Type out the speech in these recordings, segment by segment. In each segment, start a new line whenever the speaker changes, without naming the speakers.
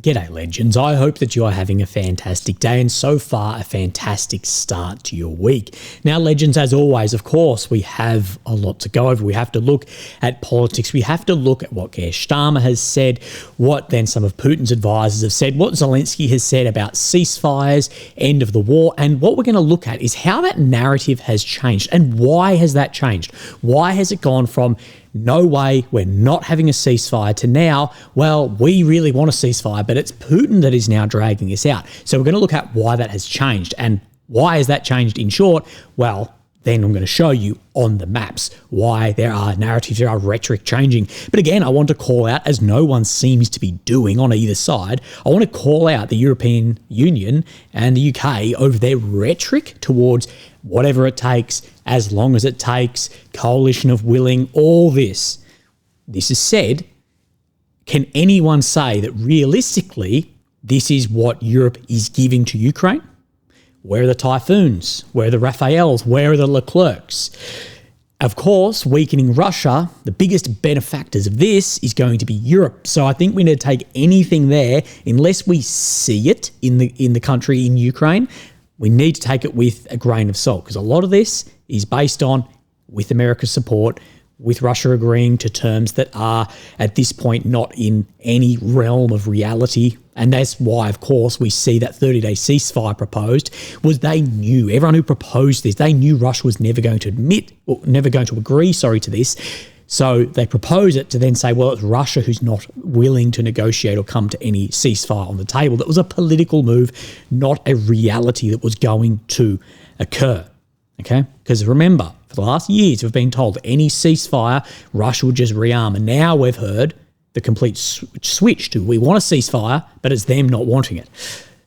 G'day legends, I hope that you are having a fantastic day and so far a fantastic start to your week. Now legends, as always, of course, we have a lot to go over. We have to look at politics, we have to look at what Keir Starmer has said, what then some of Putin's advisors have said, what Zelensky has said about ceasefires, end of the war, and what we're going to look at is how that narrative has changed and why has that changed? Why has it gone from no way, we're not having a ceasefire to now, well, we really want a ceasefire, but it's Putin that is now dragging us out. So we're going to look at why that has changed. And why has that changed in short? Well, then I'm going to show you on the maps why there are narratives, there are rhetoric changing. But again, I want to call out, as no one seems to be doing on either side, I want to call out the European Union and the UK over their rhetoric towards whatever it takes, as long as it takes, coalition of willing, all this. This is said, can anyone say that realistically this is what Europe is giving to Ukraine? Where are the Typhoons? Where are the Rafales? Where are the Leclercs? Of course, weakening Russia, the biggest benefactors of this is going to be Europe. So I think we need to take anything there, unless we see it in the country in Ukraine, we need to take it with a grain of salt, because a lot of this is based on, with America's support, with Russia agreeing to terms that are at this point not in any realm of reality. And that's why, of course, we see that 30-day ceasefire proposed, was they knew, everyone who proposed this, they knew Russia was never going to agree to this. So they propose it to then say, well, it's Russia who's not willing to negotiate or come to any ceasefire on the table. That was a political move, not a reality that was going to occur. Okay? Because remember, for the last years, we've been told any ceasefire, Russia would just rearm. And now we've heard the complete switch to we want a ceasefire, but it's them not wanting it.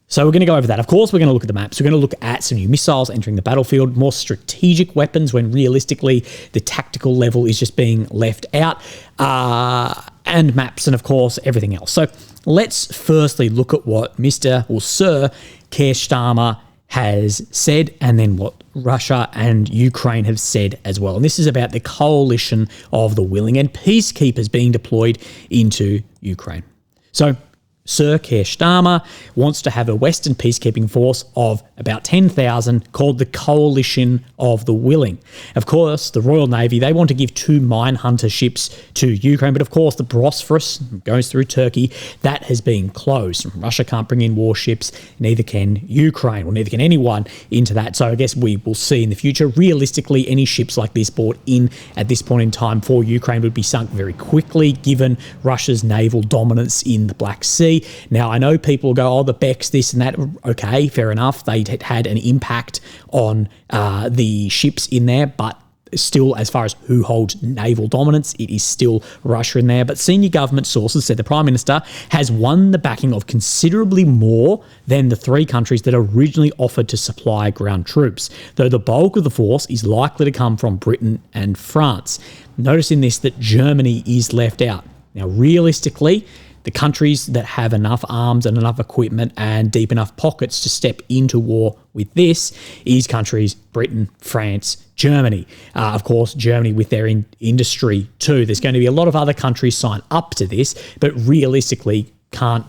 So we're going to go over that. Of course, we're going to look at the maps. We're going to look at some new missiles entering the battlefield, more strategic weapons when realistically the tactical level is just being left out, and maps, and of course, everything else. So let's firstly look at what Sir Keir Starmer has said, and then what Russia and Ukraine have said as well. And this is about the coalition of the willing and peacekeepers being deployed into Ukraine. So Sir Keir Starmer wants to have a Western peacekeeping force of about 10,000 called the Coalition of the Willing. Of course, the Royal Navy, they want to give 2 mine hunter ships to Ukraine, but of course the Bosphorus goes through Turkey. That has been closed. Russia can't bring in warships, neither can Ukraine, or neither can anyone into that. So I guess we will see in the future. Realistically, any ships like this brought in at this point in time for Ukraine would be sunk very quickly, given Russia's naval dominance in the Black Sea. Now, I know people go, oh, the Becks, this and that. Okay, fair enough. They had an impact on the ships in there, but still, as far as who holds naval dominance, it is still Russia in there. But senior government sources said the Prime Minister has won the backing of considerably more than the 3 countries that originally offered to supply ground troops, though the bulk of the force is likely to come from Britain and France. Notice in this that Germany is left out. Now, realistically, the countries that have enough arms and enough equipment and deep enough pockets to step into war with this is countries Britain, France, Germany. Of course, Germany with their industry too. There's going to be a lot of other countries sign up to this, but realistically can't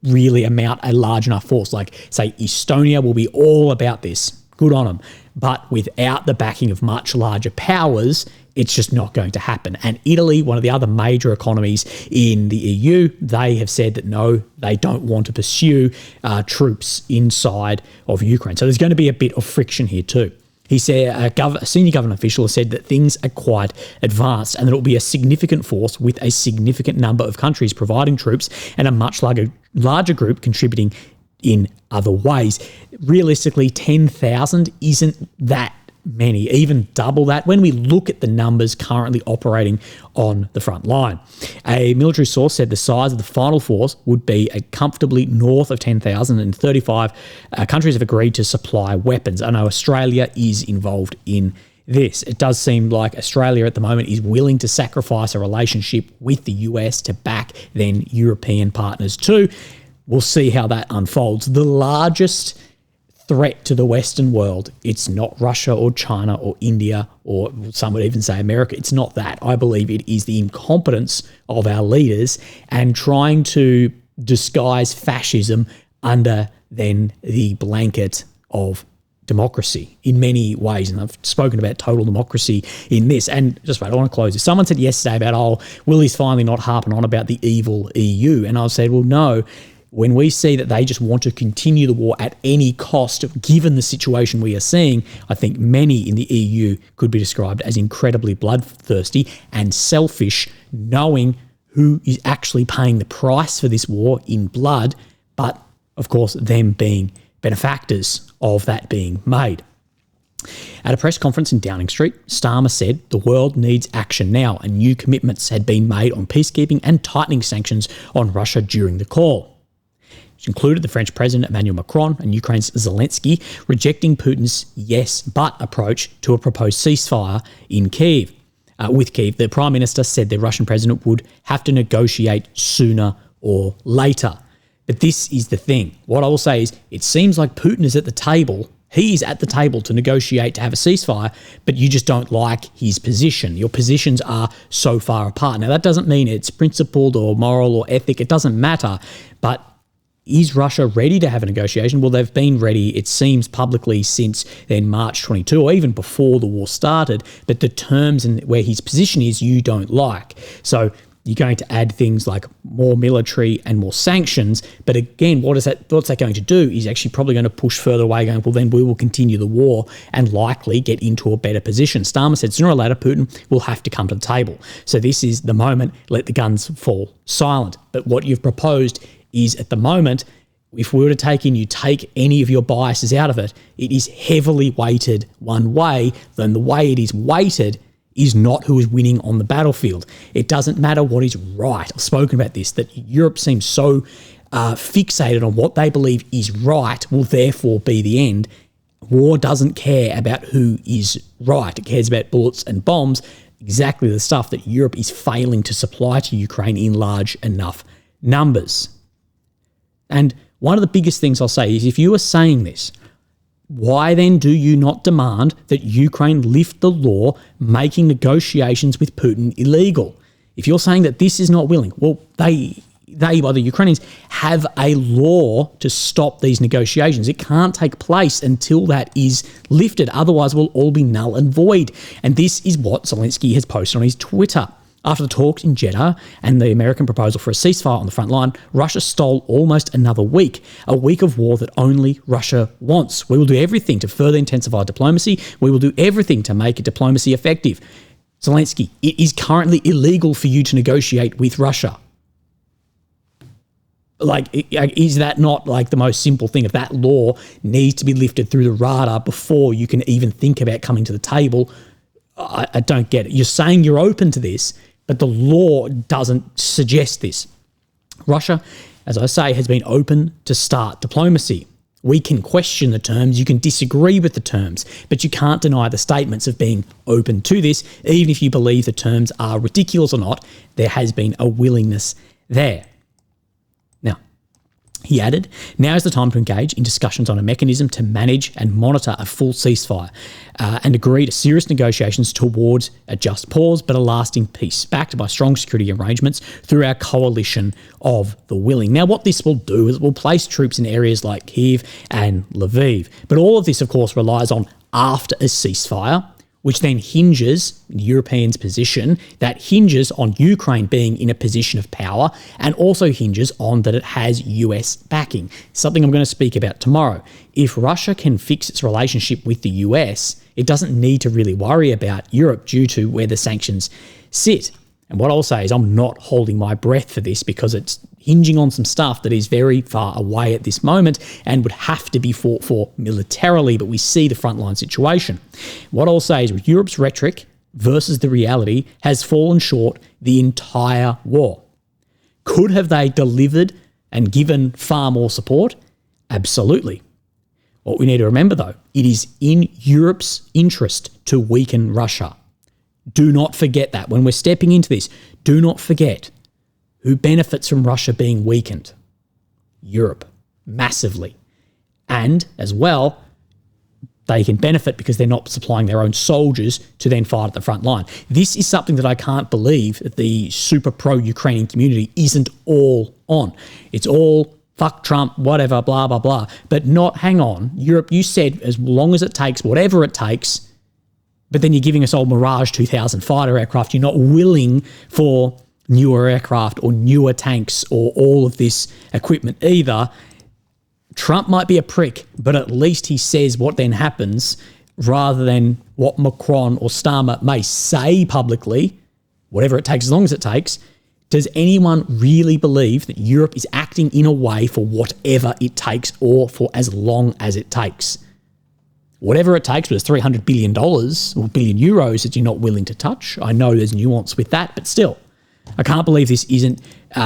really amount a large enough force. Like, say, Estonia will be all about this. Good on them. But without the backing of much larger powers, it's just not going to happen. And Italy, one of the other major economies in the EU, they have said that no, they don't want to pursue troops inside of Ukraine. So there's going to be a bit of friction here too. He said, a senior government official has said that things are quite advanced and that it will be a significant force with a significant number of countries providing troops and a much larger group contributing in other ways. Realistically, 10,000 isn't that many, even double that when we look at the numbers currently operating on the front line. A military source said the size of the final force would be comfortably north of 10,000, and 35 countries have agreed to supply weapons. I know Australia is involved in this. It does seem like Australia at the moment is willing to sacrifice a relationship with the US to back then European partners too. We'll see how that unfolds. The largest threat to the Western world, it's not Russia or China or India, or some would even say America. It's not that. I believe it is the incompetence of our leaders and trying to disguise fascism under then the blanket of democracy in many ways. And I've spoken about total democracy in this. And just wait, I want to close this. Someone said yesterday about, Willie's finally not harping on about the evil EU. And I said, well, no, when we see that they just want to continue the war at any cost, given the situation we are seeing, I think many in the EU could be described as incredibly bloodthirsty and selfish, knowing who is actually paying the price for this war in blood, but of course them being benefactors of that being made. At a press conference in Downing Street, Starmer said the world needs action now, and new commitments had been made on peacekeeping and tightening sanctions on Russia during the call. Which included the French President Emmanuel Macron and Ukraine's Zelensky rejecting Putin's yes but approach to a proposed ceasefire in Kyiv. With Kyiv, the Prime Minister said the Russian President would have to negotiate sooner or later. But this is the thing. What I will say is it seems like Putin is at the table. He is at the table to negotiate to have a ceasefire, but you just don't like his position. Your positions are so far apart. Now, that doesn't mean it's principled or moral or ethic. It doesn't matter. But is Russia ready to have a negotiation? Well, they've been ready, it seems, publicly since then March 22, or even before the war started. But the terms and where his position is, you don't like. So you're going to add things like more military and more sanctions. But again, what's that going to do is actually probably going to push further away, going, well, then we will continue the war and likely get into a better position. Starmer said sooner or later Putin will have to come to the table. So this is the moment, let the guns fall silent. But what you've proposed is, at the moment, if we were to take any of your biases out of it, it is heavily weighted one way. Then the way it is weighted is not who is winning on the battlefield. It doesn't matter what is right. I've spoken about this, that Europe seems so fixated on what they believe is right will therefore be the end. War doesn't care about who is right. It cares about bullets and bombs, exactly the stuff that Europe is failing to supply to Ukraine in large enough numbers. And one of the biggest things I'll say is, if you are saying this, why then do you not demand that Ukraine lift the law making negotiations with Putin illegal? If you're saying that this is not willing, well, they by the Ukrainians, have a law to stop these negotiations. It can't take place until that is lifted. Otherwise, we'll all be null and void. And this is what Zelensky has posted on his Twitter. After the talks in Jeddah and the American proposal for a ceasefire on the front line, Russia stole almost another week, a week of war that only Russia wants. We will do everything to further intensify diplomacy. We will do everything to make diplomacy effective. Zelensky, it is currently illegal for you to negotiate with Russia. Is that not like the most simple thing? If that law needs to be lifted through the radar before you can even think about coming to the table, I don't get it. You're saying you're open to this, but the law doesn't suggest this. Russia, as I say, has been open to start diplomacy. We can question the terms, you can disagree with the terms, but you can't deny the statements of being open to this. Even if you believe the terms are ridiculous or not, there has been a willingness there. Now, he added, now is the time to engage in discussions on a mechanism to manage and monitor a full ceasefire and agree to serious negotiations towards a just pause but a lasting peace, backed by strong security arrangements through our coalition of the willing. Now, what this will do is it will place troops in areas like Kyiv and Lviv. But all of this, of course, relies on after a ceasefire, which then hinges, in the Europeans' position, that hinges on Ukraine being in a position of power and also hinges on that it has US backing, something I'm going to speak about tomorrow. If Russia can fix its relationship with the US, it doesn't need to really worry about Europe due to where the sanctions sit. And what I'll say is I'm not holding my breath for this because it's hinging on some stuff that is very far away at this moment and would have to be fought for militarily, but we see the frontline situation. What I'll say is with Europe's rhetoric versus the reality has fallen short the entire war. Could have they delivered and given far more support? Absolutely. What we need to remember, though, it is in Europe's interest to weaken Russia. Do not forget that. When we're stepping into this, do not forget who benefits from Russia being weakened. Europe, massively. And, as well, they can benefit because they're not supplying their own soldiers to then fight at the front line. This is something that I can't believe that the super pro-Ukrainian community isn't all on. It's all fuck Trump, whatever, blah, blah, blah. But not, hang on, Europe, you said as long as it takes, whatever it takes, but then you're giving us old Mirage 2000 fighter aircraft. You're not willing for newer aircraft or newer tanks or all of this equipment either. Trump might be a prick, but at least he says what then happens rather than what Macron or Starmer may say publicly, whatever it takes, as long as it takes. Does anyone really believe that Europe is acting in a way for whatever it takes or for as long as it takes? Whatever it takes, but it's $300 billion or billion euros that you're not willing to touch. I know there's nuance with that, but still, I can't believe this isn't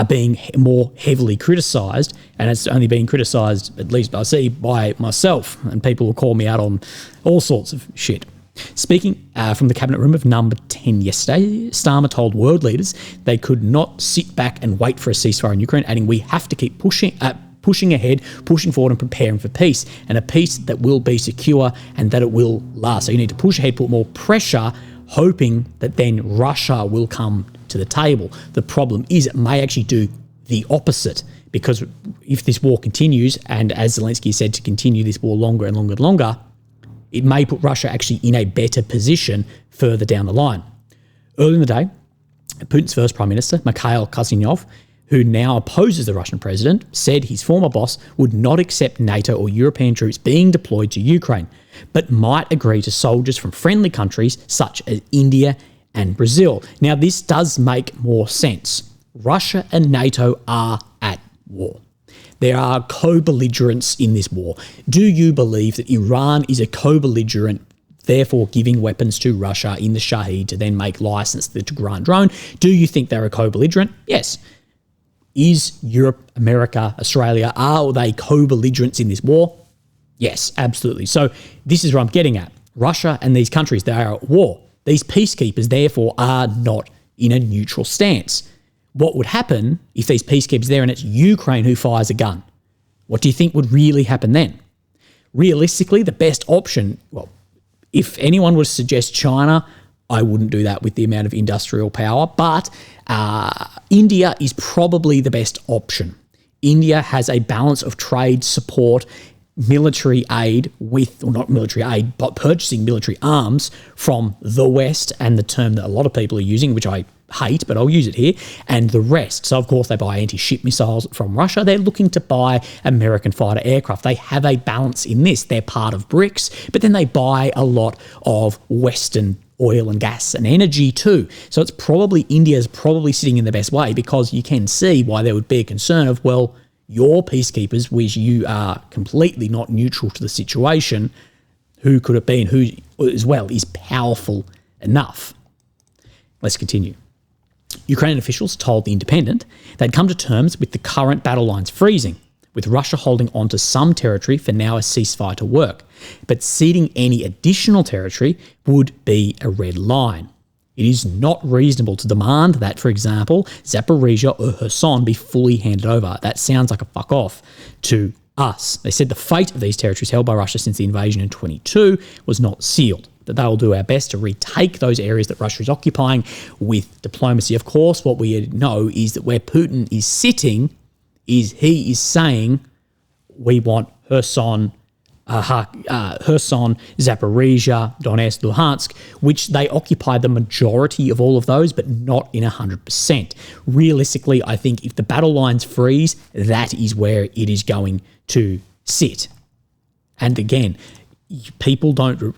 being more heavily criticised, and it's only being criticised, at least I see, by myself, and people will call me out on all sorts of shit. Speaking from the cabinet room of number 10 yesterday, Starmer told world leaders they could not sit back and wait for a ceasefire in Ukraine, adding, we have to keep pushing ahead, pushing forward and preparing for peace, and a peace that will be secure and that it will last. So you need to push ahead, put more pressure, hoping that then Russia will come to the table. The problem is it may actually do the opposite, because if this war continues, and as Zelensky said, to continue this war longer and longer and longer, it may put Russia actually in a better position further down the line. Earlier in the day, Putin's first prime minister, Mikhail Kazhinyov, who now opposes the Russian president, said his former boss would not accept NATO or European troops being deployed to Ukraine, but might agree to soldiers from friendly countries such as India and Brazil. Now, this does make more sense. Russia and NATO are at war. There are co-belligerents in this war. Do you believe that Iran is a co-belligerent, therefore giving weapons to Russia in the Shahed to then make license the Tigran drone? Do you think they're a co-belligerent? Yes. Is Europe, America, Australia, are they co-belligerents in this war? Yes, absolutely. So this is what I'm getting at. Russia and these countries, they are at war. These peacekeepers, therefore, are not in a neutral stance. What would happen if these peacekeepers are there and it's Ukraine who fires a gun? What do you think would really happen then? Realistically, the best option, well, if anyone would suggest China, I wouldn't do that with the amount of industrial power, but India is probably the best option. India has a balance of trade, support, military aid with, or not military aid, but purchasing military arms from the West, and the term that a lot of people are using, which I hate, but I'll use it here, and the rest. So, of course, they buy anti-ship missiles from Russia. They're looking to buy American fighter aircraft. They have a balance in this. They're part of BRICS, but then they buy a lot of Western oil and gas and energy too. So it's probably, India's probably sitting in the best way, because you can see why there would be a concern of, well, your peacekeepers, which you are completely not neutral to the situation, who could it be and who as well is powerful enough? Let's continue. Ukrainian officials told The Independent they'd come to terms with the current battle lines freezing, with Russia holding on to some territory for now a ceasefire to work, but ceding any additional territory would be a red line. It is not reasonable to demand that, for example, Zaporizhia or Kherson be fully handed over. That sounds like a fuck off to us. They said the fate of these territories held by Russia since the invasion in 2022 was not sealed, that they will do our best to retake those areas that Russia is occupying with diplomacy. Of course, what we know is that where Putin is sitting is he is saying we want Kherson, Zaporizhia, Donetsk, Luhansk, which they occupy the majority of all of those, but not in 100%. Realistically, I think if the battle lines freeze, that is where it is going to sit. And again, people don't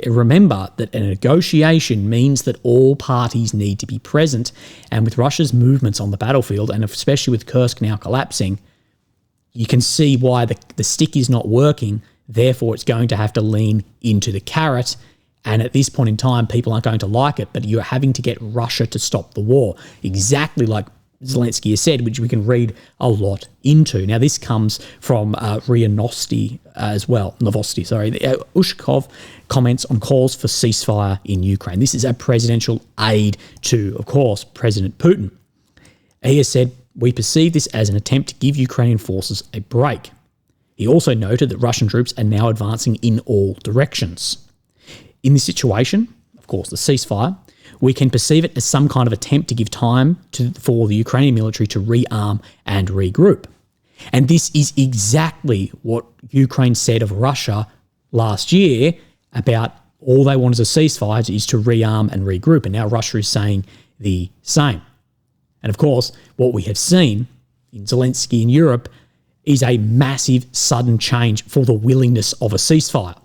remember that a negotiation means that all parties need to be present. And with Russia's movements on the battlefield, and especially with Kursk now collapsing, you can see why the stick is not working. Therefore, it's going to have to lean into the carrot. And at this point in time, people aren't going to like it, but you're having to get Russia to stop the war. Exactly like Zelensky has said, which we can read a lot into. Now, this comes from RIA Novosti as well. Ushkov comments on calls for ceasefire in Ukraine. This is a presidential aide to, of course, President Putin. He has said, we perceive this as an attempt to give Ukrainian forces a break. He also noted that Russian troops are now advancing in all directions. In this situation, of course, the ceasefire, We can perceive it as some kind of attempt to give time for the Ukrainian military to rearm and regroup. And this is exactly what Ukraine said of Russia last year about all they want as a ceasefire is to rearm and regroup. And now Russia is saying the same. And of course, what we have seen in Zelensky in Europe is a massive sudden change for the willingness of a ceasefire.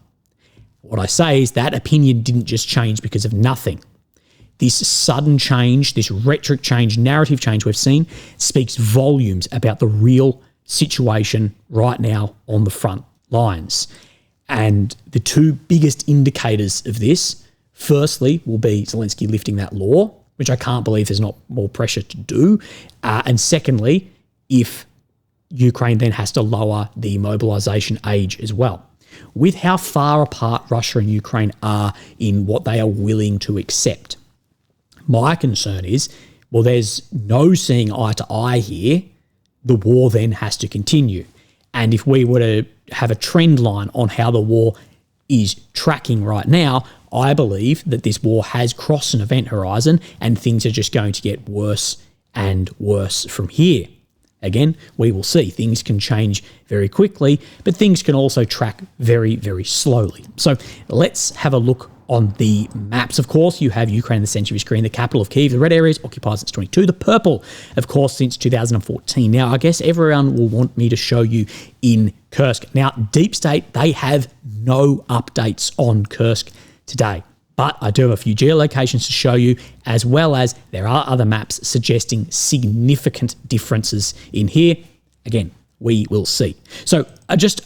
What I say is that opinion didn't just change because of nothing. This sudden change, this rhetoric change, narrative change we've seen speaks volumes about the real situation right now on the front lines. And the two biggest indicators of this, firstly, will be Zelensky lifting that law, which I can't believe there's not more pressure to do. And secondly, if Ukraine then has to lower the mobilization age as well. With how far apart Russia and Ukraine are in what they are willing to accept, my concern is, well, there's no seeing eye to eye here. The war then has to continue. And if we were to have a trend line on how the war is tracking right now, I believe that this war has crossed an event horizon and things are just going to get worse and worse from here. Again, we will see. Things can change very quickly, but things can also track very, very slowly. So let's have a look on the maps. Of course, you have Ukraine in the centre of your screen, the capital of Kyiv. The red area is occupied since 22. The purple, of course, since 2014. Now, I guess everyone will want me to show you in Kursk. Now, Deep State, they have no updates on Kursk today. But I do have a few geolocations to show you, as well as there are other maps suggesting significant differences in here. Again, we will see. So just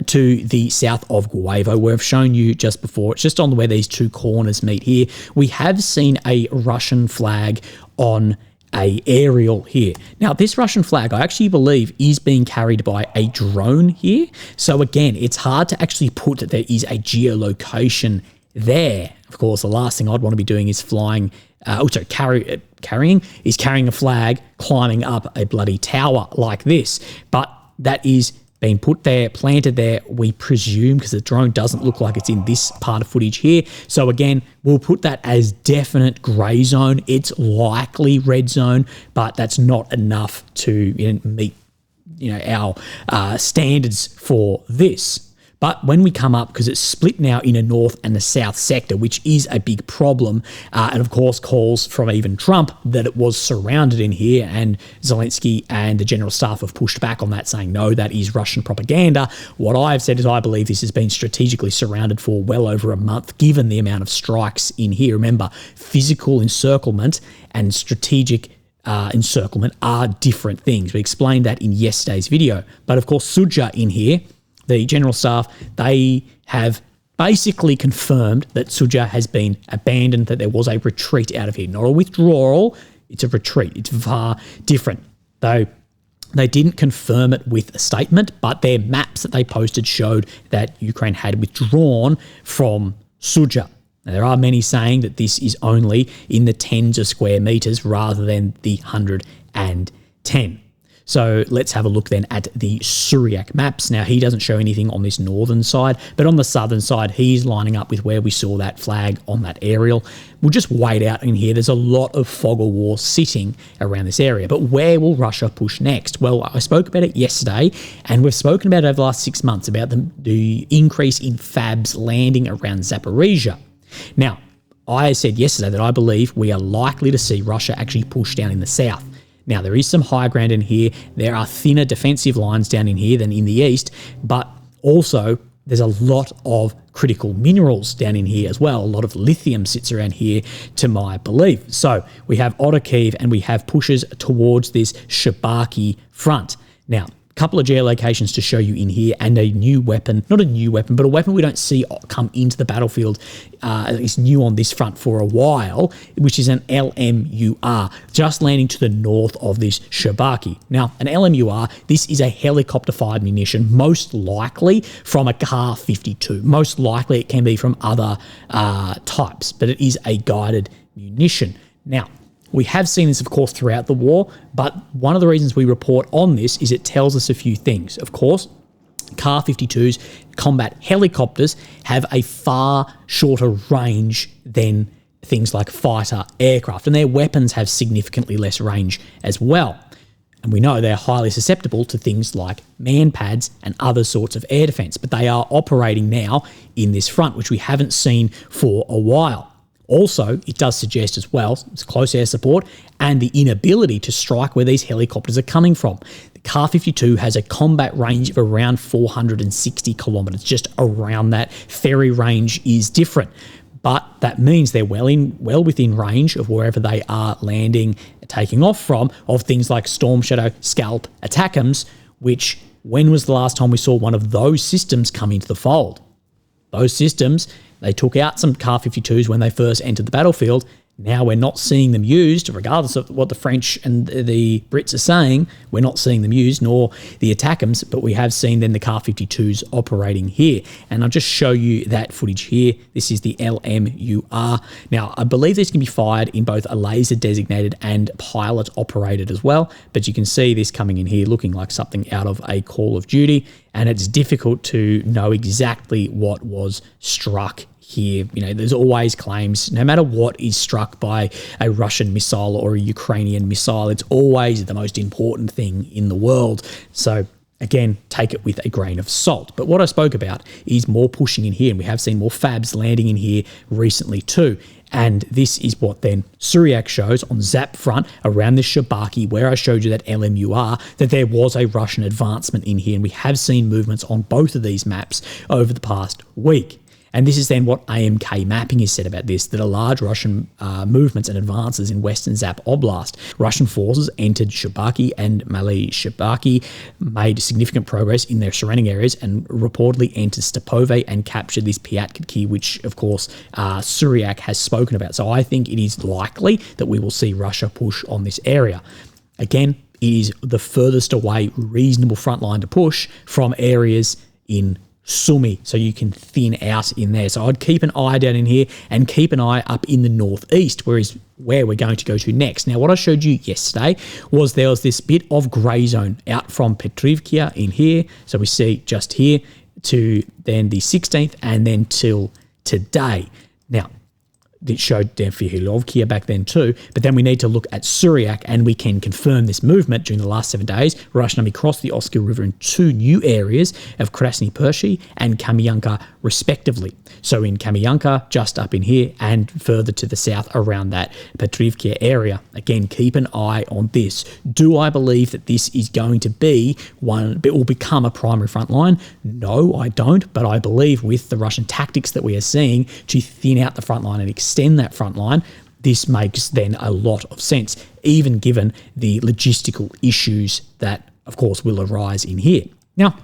to the south of Guevo, where I've shown you just before, it's just on where these two corners meet here. We have seen a Russian flag on a aerial here. Now, this Russian flag, I actually believe, is being carried by a drone here. So again, it's hard to actually put that there is a geolocation there. Of course, the last thing I'd want to be doing is carrying a flag, climbing up a bloody tower like this. But that is being put there, planted there, we presume, because the drone doesn't look like it's in this part of footage here. So again, we'll put that as definite grey zone. It's likely red zone, but that's not enough to meet our standards for this. But when we come up, because it's split now in a north and a south sector, which is a big problem, and of course calls from even Trump that it was surrounded in here, and Zelensky and the general staff have pushed back on that, saying, no, that is Russian propaganda. What I've said is I believe this has been strategically surrounded for well over a month, given the amount of strikes in here. Remember, physical encirclement and strategic encirclement are different things. We explained that in yesterday's video. But of course, Suja in here, the general staff, they have basically confirmed that Suja has been abandoned, that there was a retreat out of here. Not a withdrawal, it's a retreat. It's far different. Though they didn't confirm it with a statement, but their maps that they posted showed that Ukraine had withdrawn from Suja. Now, there are many saying that this is only in the tens of square meters rather than the 110. So let's have a look then at the Syriac maps. Now, he doesn't show anything on this northern side, but on the southern side, he's lining up with where we saw that flag on that aerial. We'll just wait out in here. There's a lot of fog of war sitting around this area. But where will Russia push next? Well, I spoke about it yesterday, and we've spoken about it over the last 6 months about the increase in FABs landing around Zaporizhia. Now, I said yesterday that I believe we are likely to see Russia actually push down in the south. Now, there is some high ground in here. There are thinner defensive lines down in here than in the east, but also there's a lot of critical minerals down in here as well. A lot of lithium sits around here, to my belief. So we have Otokiv and we have pushes towards this Shabaki front. Now, a couple of geolocations to show you in here, and a new weapon, not a new weapon, but a weapon we don't see come into the battlefield, at least new on this front for a while, which is an LMUR, just landing to the north of this Shabaki. Now, an LMUR, this is a helicopter-fired munition, most likely from a Kar-52. Most likely it can be from other types, but it is a guided munition. Now, we have seen this, of course, throughout the war, but one of the reasons we report on this is it tells us a few things. Of course, Kar-52s, combat helicopters, have a far shorter range than things like fighter aircraft, and their weapons have significantly less range as well. And we know they're highly susceptible to things like man-pads and other sorts of air defence, but they are operating now in this front, which we haven't seen for a while. Also, it does suggest as well it's close air support and the inability to strike where these helicopters are coming from. The Kar-52 has a combat range of around 460 kilometres, just around that. Ferry range is different, but that means they're well within range of wherever they are landing, taking off from, of things like Storm Shadow, Scalp, ATACMS, which, when was the last time we saw one of those systems come into the fold? Those systems, they took out some Kar-52s when they first entered the battlefield. Now we're not seeing them used, regardless of what the French and the Brits are saying. We're not seeing them used, nor the ATACMS, but we have seen then the Kar-52s operating here. And I'll just show you that footage here. This is the LMUR. Now, I believe this can be fired in both a laser designated and pilot operated as well, but you can see this coming in here looking like something out of a Call of Duty, and it's difficult to know exactly what was struck here. You know, there's always claims, no matter what is struck by a Russian missile or a Ukrainian missile, it's always the most important thing in the world. So again, take it with a grain of salt. But what I spoke about is more pushing in here, and we have seen more FABs landing in here recently too. And this is what then Syriac shows on Zap front around this Shabaki, where I showed you that LMUR, that there was a Russian advancement in here. And we have seen movements on both of these maps over the past week. And this is then what AMK mapping is said about this, that a large Russian movements and advances in western Zap Oblast. Russian forces entered Shabaki and Mali Shabaki, made significant progress in their surrounding areas, and reportedly entered Stepove and captured this Pyatkivki, which, of course, Syriac has spoken about. So I think it is likely that we will see Russia push on this area. Again, it is the furthest away reasonable front line to push from areas in Sumy, so you can thin out in there. So I'd keep an eye down in here and keep an eye up in the northeast, where we're going to go to next. Now, what I showed you yesterday was there was this bit of grey zone out from Petrivka in here. So we see just here to then the 16th and then till today. Now, it showed Fihilovkia back then too, but then we need to look at Syriac, and we can confirm this movement during the last 7 days. Russian army crossed the Oskil River in 2 new areas of Krasny Pershi and Kamyanka respectively. So in Kamyanka, just up in here, and further to the south around that Petrivka area. Again, keep an eye on this. Do I believe that this is going to be one, it will become a primary front line? No, I don't, but I believe with the Russian tactics that we are seeing to thin out the front line and extend that front line, this makes then a lot of sense, even given the logistical issues that, of course, will arise in here. Now,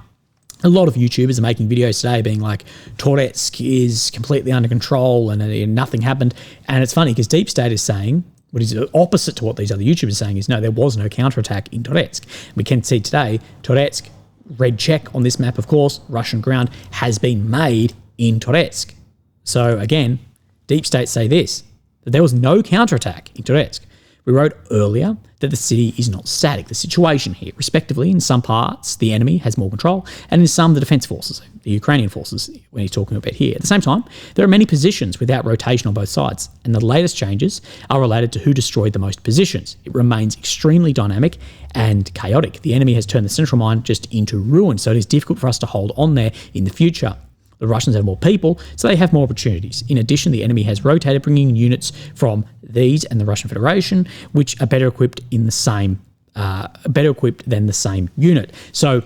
a lot of YouTubers are making videos today being like, Toretsk is completely under control and nothing happened. And it's funny because Deep State is saying, what is opposite to what these other YouTubers are saying is, no, there was no counterattack in Toretsk. We can see today, Toretsk, red check on this map, of course, Russian ground has been made in Toretsk. So again, Deep State say this, that there was no counterattack in Toretsk. We wrote earlier that the city is not static. The situation here, respectively, in some parts, the enemy has more control, and in some, the defence forces, the Ukrainian forces, when he's talking about here. At the same time, there are many positions without rotation on both sides, and the latest changes are related to who destroyed the most positions. It remains extremely dynamic and chaotic. The enemy has turned the central mine just into ruin, so it is difficult for us to hold on there in the future. The Russians have more people, so they have more opportunities. In addition, the enemy has rotated, bringing units from these and the Russian Federation, which are better equipped than the same unit. So,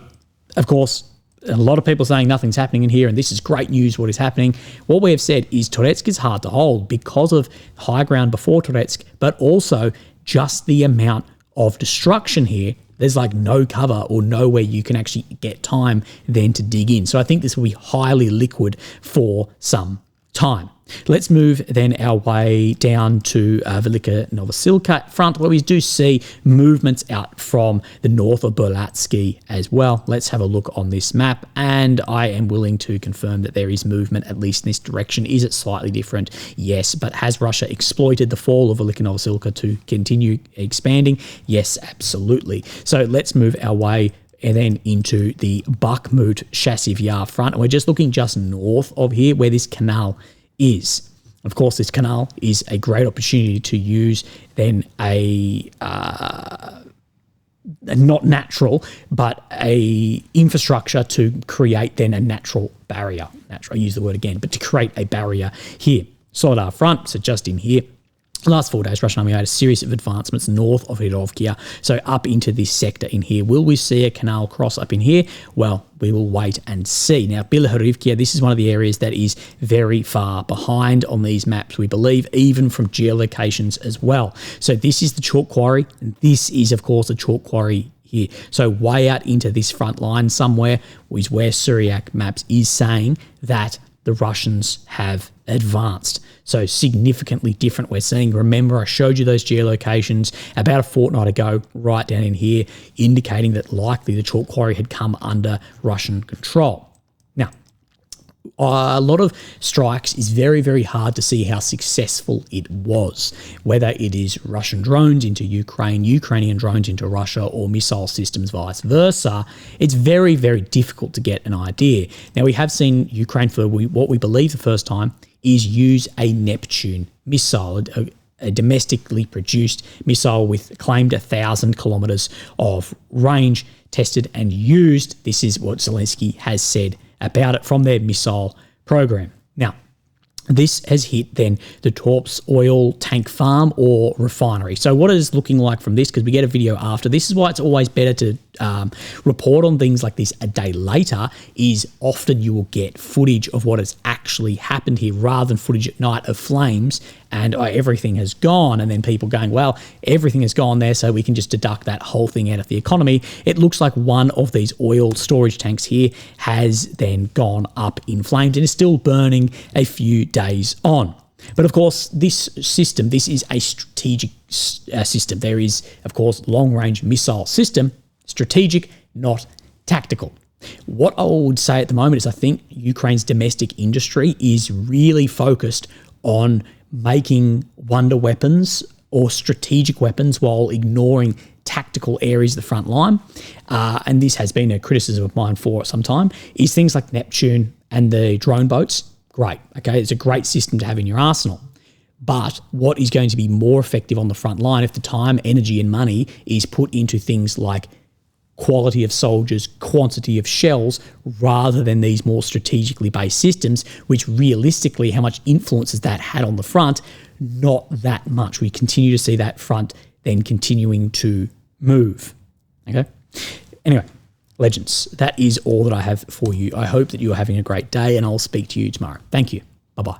of course, a lot of people saying nothing's happening in here, and this is great news, what is happening. What we have said is Toretsk is hard to hold because of high ground before Toretsk, but also just the amount of destruction here. There's like no cover or nowhere you can actually get time then to dig in. So I think this will be highly liquid for some time. Let's move then our way down to Velyka Novosilka front, where we do see movements out from the north of Berlatsky as well. Let's have a look on this map, and I am willing to confirm that there is movement, at least in this direction. Is it slightly different? Yes, but has Russia exploited the fall of Velyka Novosilka to continue expanding? Yes, absolutely. So let's move our way and then into the Bakhmut Chasiv Yar front, and we're just looking just north of here where this canal is. Of course, this canal is a great opportunity to use then a not natural, but a infrastructure to create then a natural barrier. I use the word again, but to create a barrier here. Solidar front, so just in here. The last 4 days, Russian army made a series of advancements north of Hirovkia, so up into this sector in here. Will we see a canal cross up in here? Well, we will wait and see. Now, Bilohorivkia, this is one of the areas that is very far behind on these maps, we believe, even from geolocations as well. So this is the chalk quarry, and this is, of course, a chalk quarry here. So way out into this front line somewhere is where Syriac maps is saying that the Russians have advanced. So significantly different we're seeing. Remember, I showed you those geolocations about a fortnight ago, right down in here, indicating that likely the chalk quarry had come under Russian control. Now, a lot of strikes is very, very hard to see how successful it was, whether it is Russian drones into Ukraine, Ukrainian drones into Russia, or missile systems vice versa. It's very, very difficult to get an idea. Now, we have seen Ukraine for what we believe the first time is use a Neptune missile, a domestically produced missile with claimed 1,000 kilometers of range, tested and used. This is what Zelensky has said about it from their missile program. Now, this has hit then the Torps oil tank farm or refinery. So what is looking like from this, because we get a video after, this is why it's always better to report on things like this a day later, is often you will get footage of what has actually happened here rather than footage at night of flames and everything has gone, and then people going, well, everything has gone there, so we can just deduct that whole thing out of the economy. It looks like one of these oil storage tanks here has then gone up in flames and is still burning a few days on. But of course, this system, this is a strategic system. There is, of course, long-range missile system, strategic, not tactical. What I would say at the moment is I think Ukraine's domestic industry is really focused on making wonder weapons or strategic weapons while ignoring tactical areas of the front line. And this has been a criticism of mine for some time, is things like Neptune and the drone boats. Great, okay, it's a great system to have in your arsenal. But what is going to be more effective on the front line if the time, energy and money is put into things like quality of soldiers, quantity of shells, rather than these more strategically based systems, which realistically, how much influence has that had on the front? Not that much. We continue to see that front then continuing to move. Okay. Anyway, legends, that is all that I have for you. I hope that you're having a great day, and I'll speak to you tomorrow. Thank you. Bye-bye.